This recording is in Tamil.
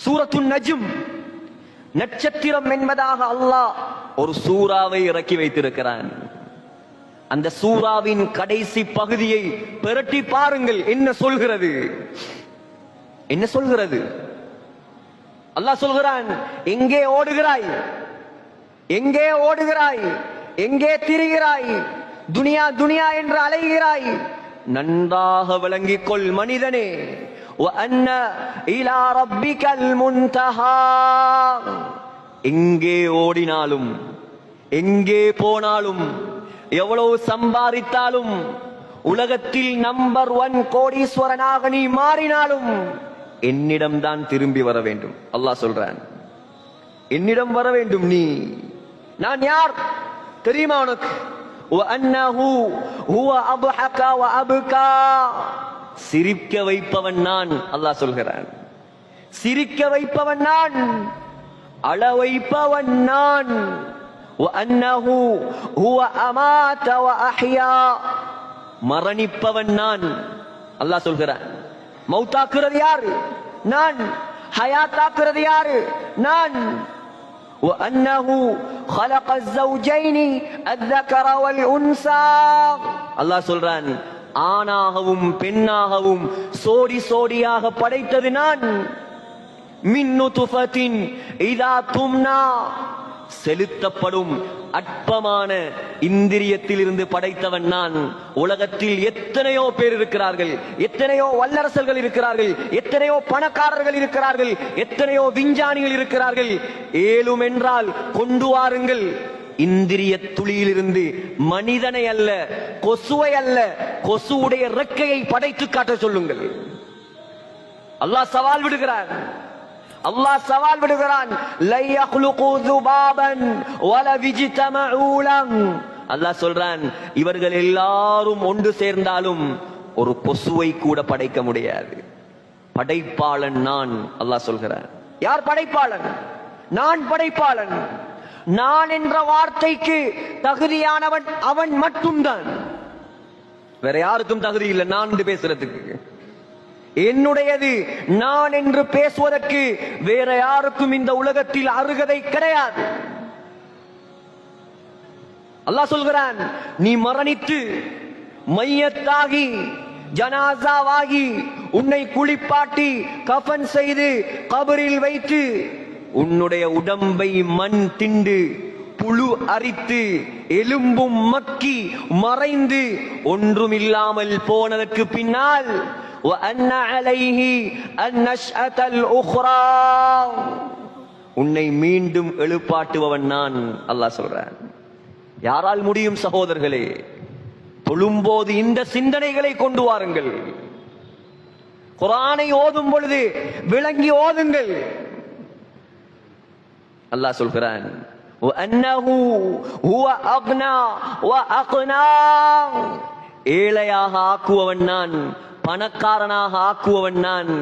சூரத்துன் நஜ்ம், நட்சத்திரம் என்பதாக அல்லாஹ் ஒரு சூறாவை இறக்கி வைத்திருக்கிறான். அந்த சூறாவின் கடைசி பகுதியை பெரட்டி பாருங்கள். என்ன சொல்கிறது? என்ன சொல்கிறது? அல்லாஹ் சொல்கிறான், எங்கே ஓடுகிறாய்? எங்கே ஓடுகிறாய்? எங்கே திரிகிறாய்? துனியா துனியா என்று அலைகிறாய். நன்றாக விளங்கிக் கொள் மனிதனே, وَأَنَّ إِلَى رَبِّكَ الْمُنْتَهَى. எங்கே ஓடினாலும், எங்கே போனாலும், எவ்வளவு சம்பாதித்தாலும், உலகத்தில் நம்பர் 1 கோடீஸ்வரனாக நீ மாறினாலும் என்னிடம்தான் திரும்பி வர வேண்டும். அல்லாஹ் சொல்றான், என்னிடம் வர வேண்டும். நீ, நான் யார் தெரியுமா உனக்கு? وَأَنَّهُ هُوَ أَضْحَكَ وَأَبْكَى. சிரிக்க வைப்பவன் நான். அல்லாஹ் சொல்கிறான், சிரிக்க வைப்பவன் நான், அழ வைப்பவன் நான். وَأَنَّهُ هُوَ أَمَاتَ وَأَحْيَا. மரணிப்பவன் நான். அல்லாஹ் சொல்கிறான், மௌத்தாக்குறது யாரு? நான். ஹயாத்தாக்குறது யாரு? நான். وَأَنَّهُ خَلَقَ الزَّوْجَيْنِ الذَّكَرَ وَالْأُنثَى. அல்லாஹ் சொல்றான், ஆணாகவும் பெண்ணாகவும் சோடி சோடியாக படைத்தது நான். மின் நுத்ஃபத்தின் இதா தும்னா. செலுத்தப்படும் அற்பமான இந்திரியத்தில் இருந்து படைத்தவன் நான். உலகத்தில் எத்தனையோ பேர் இருக்கிறார்கள், எத்தனையோ வல்லரசர்கள் இருக்கிறார்கள், எத்தனையோ பணக்காரர்கள் இருக்கிறார்கள், எத்தனையோ விஞ்ஞானிகள் இருக்கிறார்கள். ஏலும் என்றால் கொண்டு வாருங்கள். இந்திரிய துளியிலிருந்து மனிதனை அல்ல, கொசுவை அல்ல, கொசுவுடைய ரெக்கையை படைத்து காட்ட சொல்லுங்கள். அல்லாஹ் சவால் விடுகிறான். அல்லாஹ் சவால் விடுகிறான். லை யக்லுகு ذுபாபன் வல விஜ்தமஉ லஹு. அல்லாஹ் சொல்றான், இவர்கள் எல்லாரும் ஒன்று சேர்ந்தாலும் ஒரு கொசுவை கூட படைக்க முடியாது. படைப்பாளன் நான். அல்லாஹ் சொல்கிறான், யார் படைப்பாளன்? நான் படைப்பாளன். நான் என்ற வார்த்தைக்கு தகுதியானவன் அவன் மட்டும்தான். வேற யாருக்கும் தகுதி இல்லை நான் என்று பேசுறதுக்கு. என்னுடையது நான் என்று பேசுவதற்கு வேற யாருக்கும் இந்த உலகத்தில் அருகதை கிடையாது. அல்லாஹ் சொல்கிறான், நீ மரணித்து மையத்தாகி ஜனாசாவாகி உன்னை குளிப்பாட்டி கஃன் செய்து கபரில் வைத்து உன்னுடைய உடம்பை மண் திண்டு புழு அரித்து எலும்பும் மக்கி மறைந்து ஒன்றுமில்லாமல் போனதற்கு பின்னால் وَأَنَّ عَلَيْهِ النَّشْأَةَ الْأُخْرَى. உன்னை மீண்டும் எழுப்பாட்டுபவன் நான். அல்லாஹ் சொல்றான். யாரால் முடியும் சகோதரர்களே? தொழும்போது இந்த சிந்தனைகளை கொண்டு வாருங்கள். குர்ஆனை ஓதும் பொழுது விளங்கி ஓதுங்கள். அல்லாஹ் சொல்கிறான், وَأَنَّهُ هُوَ أَغْنَى وَأَقْنَى. ஏழையாக ஆக்குவவன் நான், பணக்காரனாக ஆக்குவவன் நான்.